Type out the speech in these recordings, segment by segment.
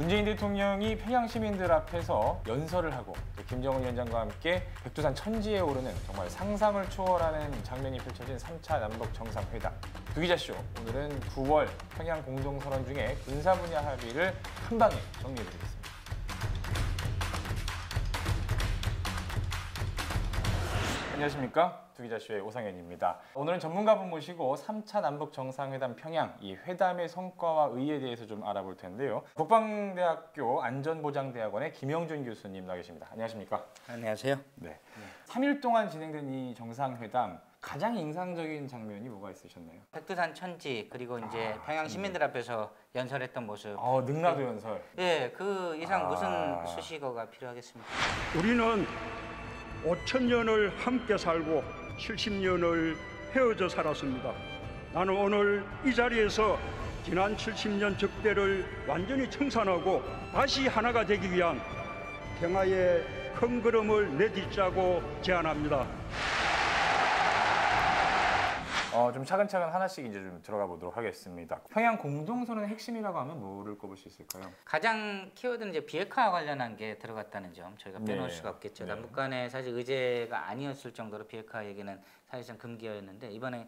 문재인 대통령이 평양 시민들 앞에서 연설을 하고 김정은 위원장과 함께 백두산 천지에 오르는 정말 상상을 초월하는 장면이 펼쳐진 3차 남북 정상회담. 두기자쇼, 오늘은 9월 평양 공동선언 중에 군사 분야 합의를 한 방에 정리해드리겠습니다. 안녕하십니까? 두기자쇼의 오상현입니다. 오늘은 전문가분 모시고 3차 남북 정상회담 평양, 이 회담의 성과와 의의에 대해서 좀 알아볼 텐데요. 국방대학교 안전보장대학원의 김영준 교수님 나와 계십니다. 안녕하십니까? 안녕하세요. 네. 3일 동안 진행된 이 정상회담, 가장 인상적인 장면이 뭐가 있으셨나요? 백두산 천지 그리고 이제 평양 시민들 앞에서 연설했던 모습. 능라도 연설. 예, 그 이상 무슨 수식어가 필요하겠습니까? 우리는 5,000년을 함께 살고 70년을 헤어져 살았습니다. 나는 오늘 이 자리에서 지난 70년 적대를 완전히 청산하고 다시 하나가 되기 위한 평화의 큰 걸음을 내딛자고 제안합니다. 좀 차근차근 하나씩 이제 좀 들어가 보도록 하겠습니다. 평양 공동선언의 핵심이라고 하면 뭐를 꼽을 수 있을까요? 가장 키워드는 이제 비핵화 관련한 게 들어갔다는 점 저희가 빼놓을 수가 없겠죠. 남북 간에 사실 의제가 아니었을 정도로 비핵화 얘기는 사실상 금기어였는데 이번에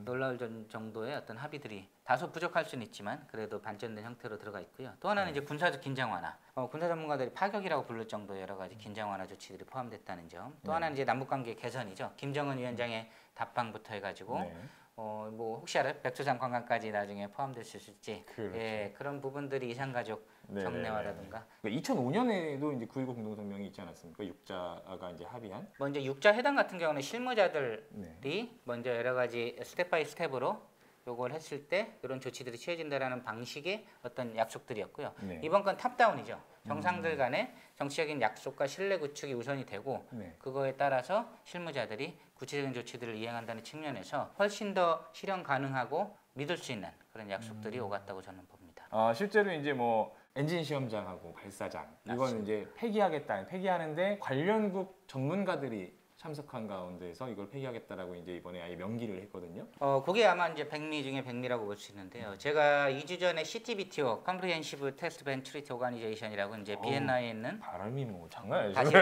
놀라울 정도의 어떤 합의들이 다소 부족할 수는 있지만 그래도 반전된 형태로 들어가 있고요. 또 하나는 이제 군사적 긴장 완화. 군사 전문가들이 파격이라고 부를 정도의 여러 가지 긴장 완화 조치들이 포함됐다는 점. 또 하나는 이제 남북 관계 개선이죠. 김정은 위원장의 답방부터 해가지고 뭐 혹시 알아요? 백두산 관광까지 나중에 포함될 수 있을지. 그렇죠. 예, 그런 부분들이 이산가족 정례화라든가. 2005년에도 이제 9.19 공동성명이 있지 않았습니까? 육자가 이제 합의한. 먼저 육자 회담 같은 경우는 실무자들이 먼저 여러 가지 스텝 바이 스텝으로 요걸 했을 때 이런 조치들이 취해진다라는 방식의 어떤 약속들이었고요. 이번 건 탑다운이죠. 정상들 간의 정치적인 약속과 신뢰 구축이 우선이 되고 그거에 따라서 실무자들이 구체적인 조치들을 이행한다는 측면에서 훨씬 더 실현 가능하고 믿을 수 있는 그런 약속들이 오갔다고 저는 봅니다. 실제로 이제 뭐 엔진 시험장하고 발사장 이거는 이제 폐기하는데 관련국 전문가들이 참석한 가운데서 이걸 폐기하겠다라고 이제 이번에 아예 명기를 했거든요. 그게 아마 이제 백미 중에 백미라고 볼 수 있는데요. 제가 2주 전에 CTBTO, Comprehensive Test Ban Treaty Organization이라고 이제 비엔나에 있는 발음이 뭐 장난 아니죠.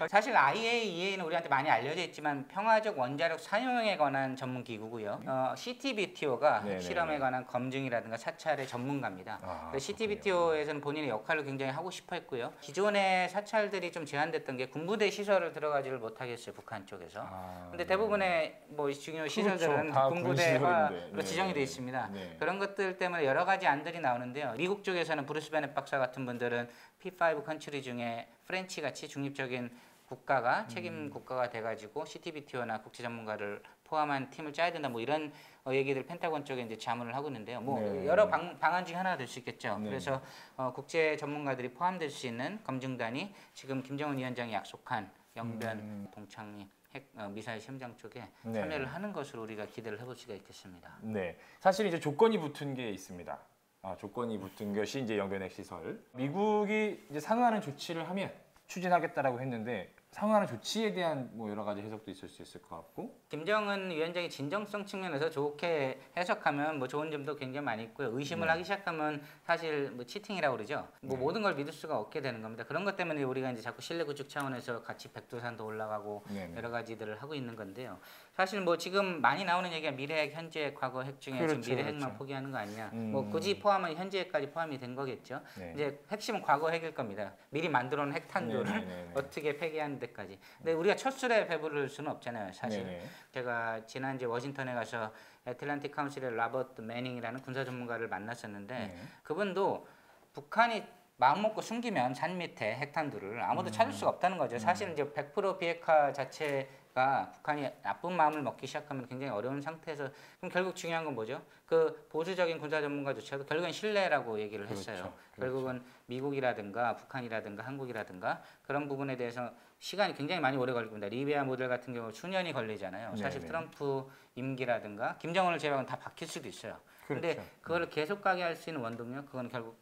사실 IAEA는 우리한테 많이 알려져 있지만 평화적 원자력 사용에 관한 전문 기구고요. CTBTO가 핵실험에 관한 검증이라든가 사찰의 전문가입니다. CTBTO에서는 본인의 역할을 굉장히 하고 싶어 했고요. 기존의 사찰들이 좀 제한됐던 게 군부대 시설을 들어가지를 못하겠어요, 북한 쪽에서. 근데 대부분의 뭐 중요 시설들은 군부대가 지정이 되어 있습니다. 그런 것들 때문에 여러 가지 안들이 나오는데요. 미국 쪽에서는 브루스 베넷 박사 같은 분들은 P5 컨트리 중에 프렌치 같이 중립적인 국가가 책임 국가가 돼가지고 CTBTO나 국제 전문가를 포함한 팀을 짜야 된다. 뭐 이런 얘기들 펜타곤 쪽에 이제 자문을 하고 있는데요. 뭐 여러 방안 중에 하나가 될 수 있겠죠. 그래서 국제 전문가들이 포함될 수 있는 검증단이 지금 김정은 위원장이 약속한 영변, 동창리 핵 미사일 시험장 쪽에 참여를 하는 것으로 우리가 기대를 해볼 수가 있겠습니다. 네, 사실 이제 조건이 붙은 게 있습니다. 조건이 붙은 것이 이제 영변 핵시설. 미국이 이제 상응하는 조치를 하면 추진하겠다라고 했는데 상응하는 조치에 대한 뭐 여러 가지 해석도 있을 수 있을 것 같고 김정은 위원장이 진정성 측면에서 좋게 해석하면 뭐 좋은 점도 굉장히 많이 있고요. 의심을 하기 시작하면 사실 뭐 치팅이라고 그러죠. 뭐 모든 걸 믿을 수가 없게 되는 겁니다. 그런 것 때문에 우리가 이제 자꾸 신뢰 구축 차원에서 같이 백두산도 올라가고 여러 가지들을 하고 있는 건데요. 사실 뭐 지금 많이 나오는 얘기가 미래핵, 현재핵, 과거핵 중에 지금 미래핵만 포기하는 거 아니냐. 뭐 굳이 포함은 현재핵까지 포함이 된 거겠죠. 이제 핵심은 과거핵일 겁니다. 미리 만들어 놓은 핵탄두를 어떻게 폐기하는 데까지. 근데 우리가 첫 술에 배부를 수는 없잖아요, 사실. 제가 지난 이제 워싱턴에 가서 애틀랜틱 카운슬의 라버트 매닝이라는 군사 전문가를 만났었는데 그분도 북한이 마음 먹고 숨기면 산 밑에 핵탄두를 아무도 찾을 수가 없다는 거죠. 사실 이제 100% 비핵화 자체가 북한이 나쁜 마음을 먹기 시작하면 굉장히 어려운 상태에서 그럼 결국 중요한 건 뭐죠? 그 보수적인 군사 전문가조차도 결국엔 신뢰라고 얘기를 했어요. 결국은 미국이라든가 북한이라든가 한국이라든가 그런 부분에 대해서 시간이 굉장히 많이 오래 걸릴 겁니다. 리비아 모델 같은 경우 수년이 걸리잖아요. 사실 트럼프 임기라든가 김정은을 제외하고는 다 바뀔 수도 있어요. 근데 그거를 계속 가게 할 수 있는 원동력 그건 결국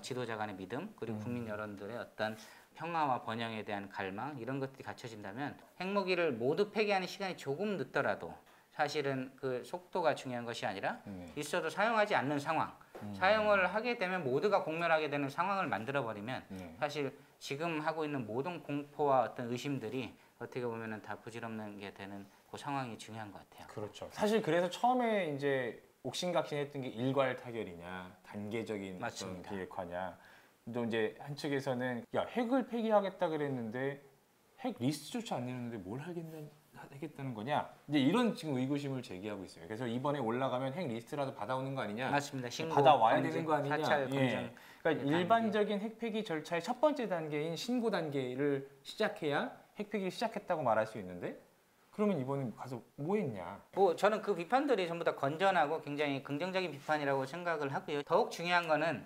지도자 간의 믿음 그리고 국민 여론들의 어떤 평화와 번영에 대한 갈망 이런 것들이 갖춰진다면 핵무기를 모두 폐기하는 시간이 조금 늦더라도 사실은 그 속도가 중요한 것이 아니라 있어도 사용하지 않는 상황 사용을 하게 되면 모두가 공멸하게 되는 상황을 만들어 버리면 네. 사실 지금 하고 있는 모든 공포와 어떤 의심들이 어떻게 보면은 다 부질없는 게 되는 그 상황이 중요한 것 같아요. 그렇죠. 사실 그래서 처음에 이제 옥신각신했던 게 일괄 타결이냐, 단계적인 어떤 맞습니다. 비핵화냐. 또 이제 한측에서는 야 핵을 폐기하겠다 그랬는데 핵 리스트조차 안 내놓는데 뭘 하겠다는 거냐? 이제 이런 지금 의구심을 제기하고 있어요. 그래서 이번에 올라가면 핵 리스트라도 받아오는 거 아니냐? 맞습니다. 신고, 받아와야 검증, 되는 거 아니냐? 사찰 검증. 예. 그러니까 일반적인 핵 폐기 절차의 첫 번째 단계인 신고 단계를 시작해야 핵 폐기를 시작했다고 말할 수 있는데 그러면 이번엔 가서 뭐 했냐? 뭐 저는 그 비판들이 전부 다 건전하고 굉장히 긍정적인 비판이라고 생각을 하고요. 더욱 중요한 거는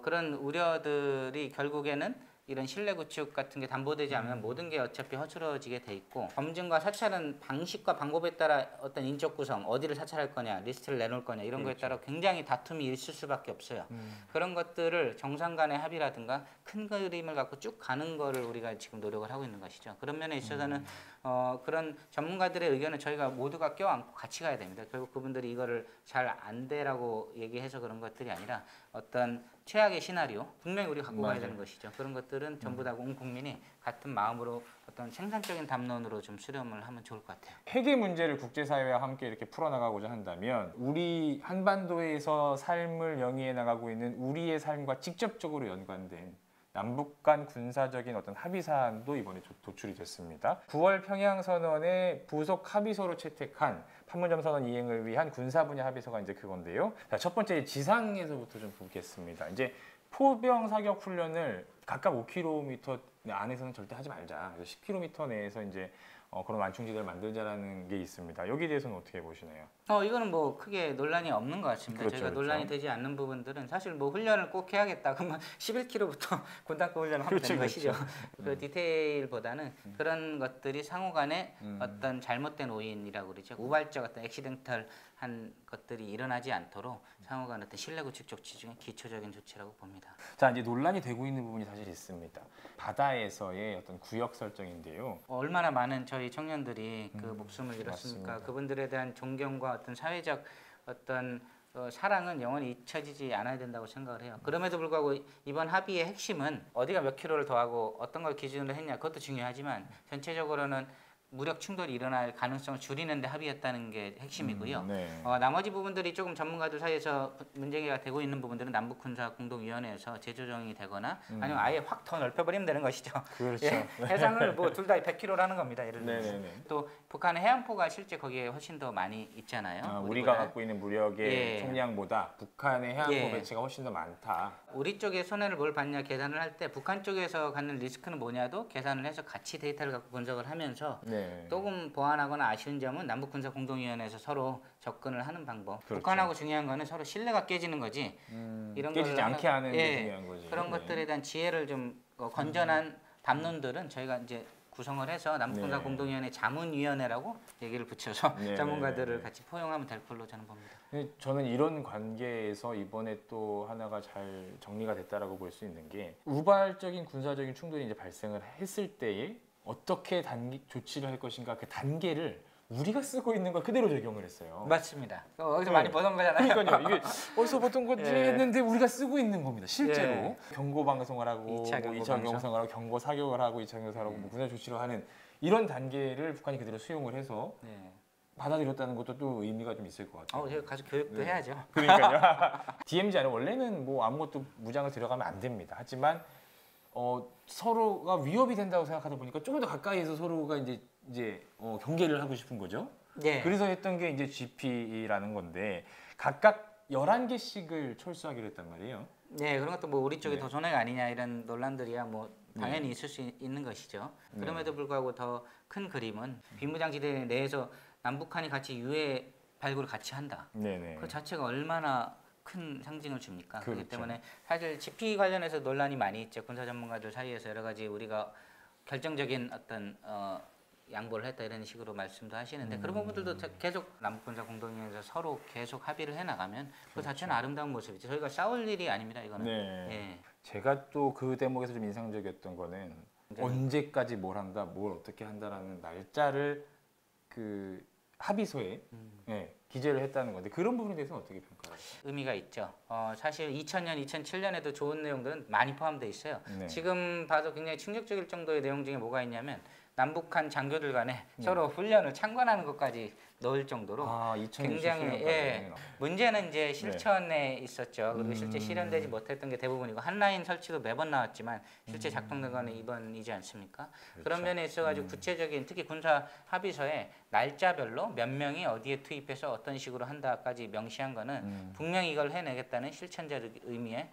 그런 우려들이 결국에는 이런 신뢰 구축 같은 게 담보되지 않으면 모든 게 어차피 허술어지게 돼 있고 검증과 사찰은 방식과 방법에 따라 어떤 인적 구성, 어디를 사찰할 거냐, 리스트를 내놓을 거냐 이런 거에 따라 굉장히 다툼이 있을 수밖에 없어요. 그런 것들을 정상 간의 합의라든가 큰 그림을 갖고 쭉 가는 거를 우리가 지금 노력을 하고 있는 것이죠. 그런 면에 있어서는 그런 전문가들의 의견을 저희가 모두가 껴안고 같이 가야 됩니다. 결국 그분들이 이거를 잘 안 돼라고 얘기해서 그런 것들이 아니라 어떤 최악의 시나리오 분명히 우리가 갖고 가야 맞아요. 되는 것이죠. 그런 것들은 전부 다 온 국민이 같은 마음으로 어떤 생산적인 담론으로 좀 수렴을 하면 좋을 것 같아요. 핵의 문제를 국제사회와 함께 이렇게 풀어나가고자 한다면 우리 한반도에서 삶을 영위해 나가고 있는 우리의 삶과 직접적으로 연관된 남북 간 군사적인 어떤 합의 사안도 이번에 도출이 됐습니다. 9월 평양선언의 부속 합의서로 채택한 판문점 선언 이행을 위한 군사 분야 합의서가 이제 그건데요. 자, 첫 번째 지상에서부터 좀 보겠습니다. 이제 포병 사격 훈련을 각각 5km 안에서는 절대 하지 말자. 10km 내에서 이제 그런 완충지대를 만들자라는 게 있습니다. 여기에 대해서는 어떻게 보시나요? 이거는 뭐 크게 논란이 없는 것 같습니다. 그렇죠, 저희가 그렇죠. 논란이 되지 않는 부분들은 사실 뭐 훈련을 꼭 해야겠다. 그러면 11km부터 군단급 훈련을 하면 그렇죠, 되는 그렇죠. 것이죠. 그 디테일보다는 그런 것들이 상호 간에 어떤 잘못된 오인이라고 그러죠. 우발적 어떤 액시덴탈한 것들이 일어나지 않도록 상호 간 어떤 신뢰 구축 조치 중에 기초적인 조치라고 봅니다. 자, 이제 논란이 되고 있는 부분이 사실 있습니다. 바다에서의 어떤 구역 설정인데요. 얼마나 많은 저희 청년들이 그 목숨을 잃었습니까? 맞습니다. 그분들에 대한 존경과 어떤 사회적 어떤 사랑은 영원히 잊혀지지 않아야 된다고 생각을 해요. 그럼에도 불구하고 이번 합의의 핵심은 어디가 몇 킬로를 더하고 어떤 걸 기준으로 했냐 그것도 중요하지만 전체적으로는 무력 충돌이 일어날 가능성을 줄이는 데 합의했다는 게 핵심이고요. 네. 나머지 부분들이 조금 전문가들 사이에서 문제가 되고 있는 부분들은 남북군사공동위원회에서 재조정이 되거나 아니면 아예 확 더 넓혀버리면 되는 것이죠. 그렇죠. 예, 해상을 뭐 둘 다 100km라는 겁니다. 예를 들어서. 네네네. 또 북한의 해안포가 실제 거기에 훨씬 더 많이 있잖아요. 우리가 우리보다. 갖고 있는 무력의 예. 총량보다 북한의 해안포 예. 배치가 훨씬 더 많다. 우리 쪽에 손해를 뭘 받냐 계산을 할 때 북한 쪽에서 갖는 리스크는 뭐냐도 계산을 해서 같이 데이터를 갖고 분석을 하면서 네. 조금 보완하거나 아쉬운 점은 남북군사공동위원회에서 서로 접근을 하는 방법. 그렇죠. 북한하고 중요한 거는 서로 신뢰가 깨지는 거지. 이런 깨지지 걸 않게 하는 게 예, 중요한 거지. 그런 네. 것들에 대한 지혜를 좀 건전한 담론들은 저희가 이제 구성을 해서 남북군사 네. 공동위원회 자문위원회라고 얘기를 붙여서 네, 전문가들을 네, 네. 같이 포용하면 될 걸로 저는 봅니다. 근데 저는 이런 관계에서 이번에 또 하나가 잘 정리가 됐다라고 볼 수 있는 게 우발적인 군사적인 충돌이 이제 발생을 했을 때에 어떻게 조치를 할 것인가 그 단계를 우리가 쓰고 있는 걸 그대로 적용을 했어요. 맞습니다. 어디서 네. 많이 보던 거잖아요. 그러니까요. 이게 어디서 보던 거지 예. 했는데 우리가 쓰고 있는 겁니다. 실제로 예. 경고 방송을 하고 2차 경고 2차 방송. 경고를 하고 경고 사격을 하고 2차 경고를 하고 뭐 군사 조치를 하는 이런 단계를 북한이 그대로 수용을 해서 네. 받아들였다는 것도 또 의미가 좀 있을 것 같아요. 제가 가서 교육도 네. 해야죠. 그러니까요. DMZ는 원래는 뭐 아무것도 무장을 들어가면 안 됩니다. 하지만 서로가 위협이 된다고 생각하다 보니까 조금 더 가까이에서 서로가 이제 경계를 하고 싶은 거죠. 네. 그래서 했던 게 이제 GP라는 건데 각각 11개씩을 철수하기로 했단 말이에요. 네, 그런 것도 뭐 우리 쪽이 네. 더 손해가 아니냐 이런 논란들이야 뭐 당연히 있을 수 있는 것이죠. 네. 그럼에도 불구하고 더 큰 그림은 비무장지대 내에서 남북한이 같이 유해 발굴을 같이 한다. 네네. 그 자체가 얼마나 큰 상징을 줍니까? 그렇기 그렇죠. 때문에 사실 GP 관련해서 논란이 많이 있죠. 군사 전문가들 사이에서 여러 가지 우리가 결정적인 어떤 양보를 했다 이런 식으로 말씀도 하시는데 그런 부분들도 계속 남북군사 공동위원회에서 서로 계속 합의를 해나가면 그 자체는 아름다운 모습이죠. 저희가 싸울 일이 아닙니다. 이거는. 네. 예. 제가 또 그 대목에서 좀 인상적이었던 거는 언제까지 뭘 한다, 뭘 어떻게 한다라는 날짜를 합의서에 예, 기재를 했다는 건데 그런 부분에 대해서는 어떻게 평가해요? 의미가 있죠. 사실 2000년, 2007년에도 좋은 내용들은 많이 포함되어 있어요. 네. 지금 봐도 굉장히 충격적일 정도의 내용 중에 뭐가 있냐면 남북한 장교들 간에 서로 훈련을 참관하는 것까지 넣을 정도로 굉장히 문제는 이제 실천에 있었죠. 그리고 실제 실현되지 못했던 게 대부분이고 한라인 설치도 매번 나왔지만 실제 작동된 거는 이번이지 않습니까? 그렇죠. 그런 면에 있어가지고 구체적인 특히 군사 합의서에 날짜별로 몇 명이 어디에 투입해서 어떤 식으로 한다까지 명시한 거는 분명히 이걸 해내겠다는 실천적 의미의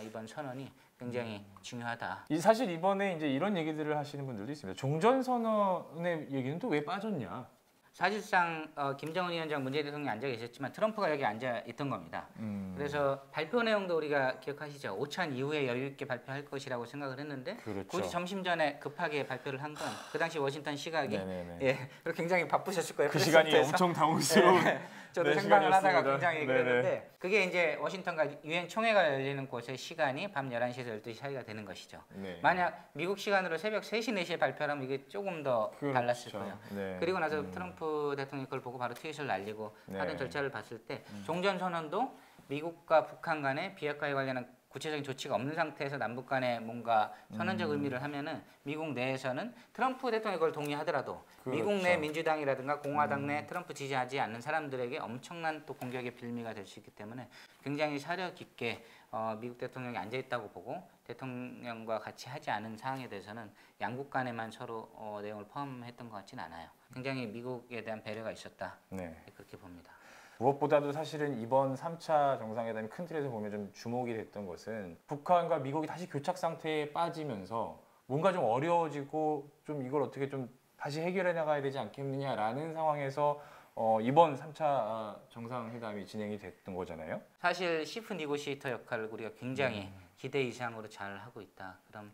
이번 선언이 굉장히 중요하다. 사실 이번에 이제 이런 얘기들을 하시는 분들도 있습니다. 종전선언의 얘기는 또 왜 빠졌냐? 사실상 김정은 위원장 문재인 대통령이 앉아 계셨지만 트럼프가 여기 앉아 있던 겁니다. 그래서 발표 내용도 우리가 기억하시죠? 오찬 이후에 여유 있게 발표할 것이라고 생각을 했는데 그렇죠. 굳이 점심 전에 급하게 발표를 한 건 그 당시 워싱턴 시각이 네네네. 굉장히 바쁘셨을 거예요. 그 시간이 엄청 당혹스러운 저도 생각을 하다가 굉장히 그랬는데 그게 이제 워싱턴과 유엔 총회가 열리는 곳의 시간이 밤 11시에서 12시 사이가 되는 것이죠. 네. 만약 미국 시간으로 새벽 3시, 4시에 발표하면 이게 조금 더 달랐을 거예요. 네. 그리고 나서 트럼프 대통령이 그걸 보고 바로 트윗을 날리고 네. 하는 절차를 봤을 때 종전선언도 미국과 북한 간의 비핵화에 관련한 구체적인 조치가 없는 상태에서 남북 간에 뭔가 선언적 의미를 하면은 미국 내에서는 트럼프 대통령이 그걸 동의하더라도 미국 내 그렇죠. 민주당이라든가 공화당 내 트럼프 지지하지 않는 사람들에게 엄청난 또 공격의 빌미가 될 수 있기 때문에 굉장히 사려 깊게 미국 대통령이 앉아 있다고 보고 대통령과 같이 하지 않은 사항에 대해서는 양국 간에만 서로 내용을 포함했던 것 같지는 않아요. 굉장히 미국에 대한 배려가 있었다. 네. 그렇게 봅니다. 무엇보다도 사실은 이번 3차 정상회담 큰 틀에서 보면 좀 주목이 됐던 것은 북한과 미국이 다시 교착 상태에 빠지면서 뭔가 좀 어려워지고 좀 이걸 어떻게 좀 다시 해결해 나가야 되지 않겠느냐라는 상황에서 이번 3차 정상회담이 진행이 됐던 거잖아요. 사실 시프 니고시에이터 역할을 우리가 굉장히 기대 이상으로 잘 하고 있다. 그런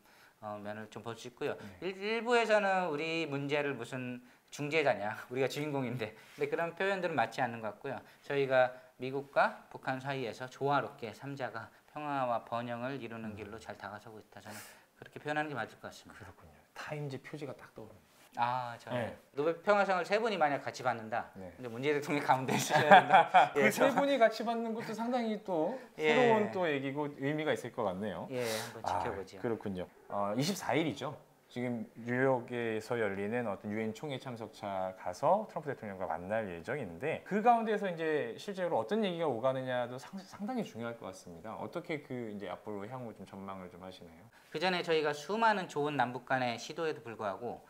면을 좀 볼 수 있고요. 일부에서는 우리 문제를 무슨 중재자냐, 우리가 주인공인데, 근데 그런 표현들은 맞지 않는 것 같고요. 저희가 미국과 북한 사이에서 조화롭게 3자가 평화와 번영을 이루는 길로 잘 다가서고 있다. 저는 그렇게 표현하는 게 맞을 것 같습니다. 그렇군요. 타임즈 표지가 딱 떠오릅니다. 네. 노벨 평화상을 3분이 만약 같이 받는다. 네. 근데 문재인 대통령이 가운데 있으셔야 된다. 그 세 분이 같이 받는 것도 상당히 또 새로운 또 얘기고 의미가 있을 것 같네요. 한번 지켜보죠. 그렇군요. 24일이죠. 지금 뉴욕에서 열리는 어떤 유엔 총회 참석차 가서 트럼프 대통령과 만날 예정인데 그 가운데서 이제 실제로 어떤 얘기가 오가느냐도 상당히 중요할 것 같습니다. 어떻게 그 이제 앞으로 향후 좀 전망을 좀 하시나요? 그 전에 저희가 수많은 좋은 남북 간의 시도에도 불구하고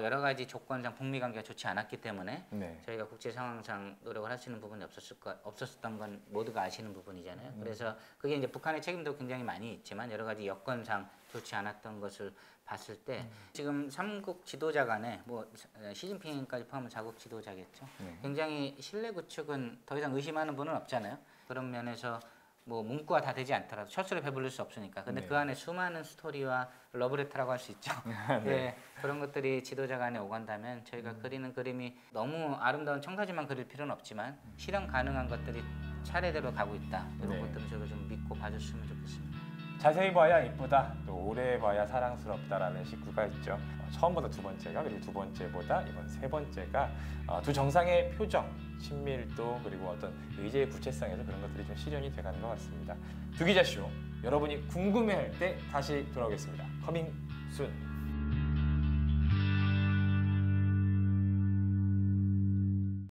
여러 가지 조건상 북미 관계가 좋지 않았기 때문에 저희가 국제 상황상 노력을 할 수 있는 부분이 없었던 건 모두가 아시는 부분이잖아요. 그래서 그게 이제 북한의 책임도 굉장히 많이 있지만 여러 가지 여건상 좋지 않았던 것을 봤을 때 지금 삼국 지도자 간에 뭐 시진핑까지 포함한 자국 지도자겠죠. 굉장히 신뢰 구축은 더 이상 의심하는 분은 없잖아요. 그런 면에서 뭐 문구가 다 되지 않더라도 첫술에 배부를 수 없으니까. 근데 그 안에 수많은 스토리와 러브레터라고 할 수 있죠. 그런 것들이 지도자 간에 오간다면 저희가 그리는 그림이 너무 아름다운 청사진만 그릴 필요는 없지만 실현 가능한 것들이 차례대로 가고 있다. 이런 것들을 저희가 좀 믿고 봐줬으면 좋겠습니다. 자세히 봐야 이쁘다, 또 오래 봐야 사랑스럽다라는 식구가 있죠. 처음보다 두 번째가, 그리고 두 번째보다 이번 세 번째가 두 정상의 표정, 친밀도, 그리고 어떤 의제의 구체성에서 그런 것들이 좀 실현이 돼가는 것 같습니다. 두 기자쇼, 여러분이 궁금해할 때 다시 돌아오겠습니다. 커밍 순.